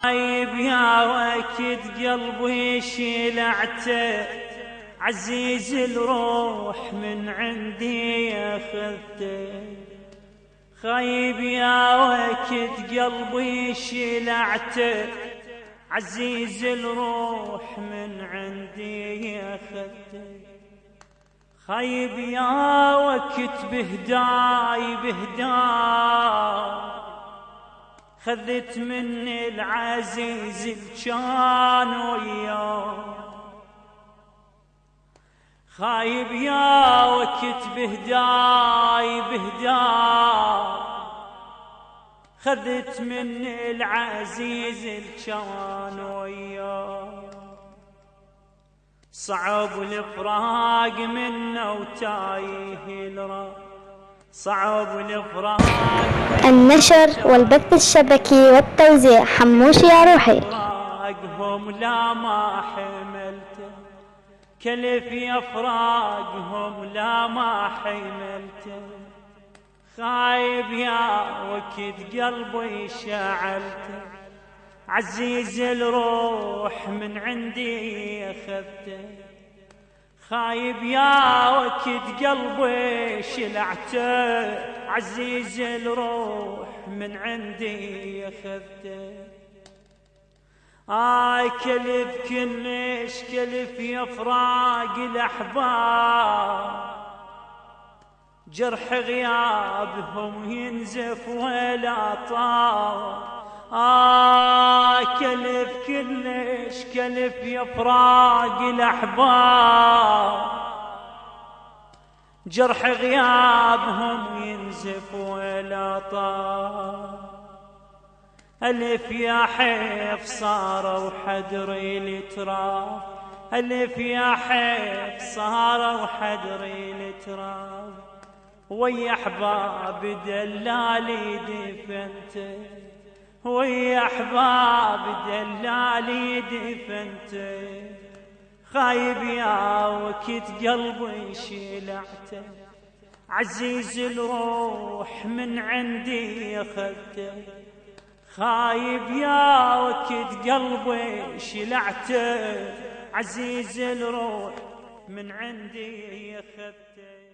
خايب يا وقت قلبي شلعته، عزيز الروح من عندي اخذته. خايب يا وقت قلبي شلعته، عزيز الروح من عندي اخذته. خايب يا وقت بهداي خذت مني العزيز الجان وياه. خايب يا وقت بهداي خذت مني العزيز الجان وياه. صعب الفراق منه وتايه الراق، صعب الفراق. النشر والبث الشبكي والتوزيع حموش يا روحي. فراقهم لا ما حملته، كلف يفراقهم لا ما حملته. خايب يا وقت قلبي شعلته، عزيز الروح من عندي اخذته. خايب يا وقت قلبي شلعته، عزيز الروح من عندي اخذته. كلف كلش كلف يفراق الاحباب، جرح غيابهم ينزف ولا طاب. كلف كلش كلف يفراق الاحباب، جرح غيابهم ينزف ولا طاب. ألف يا حيف صاروا حدري التراب، ألف يا حيف صاروا حدري التراب. ويا احباب دلالي دفنته، ويا احباب دلالي دفنته. خايب يا وقت قلبي شلعته، عزيز الروح من عندي اخذته. خايب يا وقت قلبي شلعته، عزيز الروح من عندي اخذته.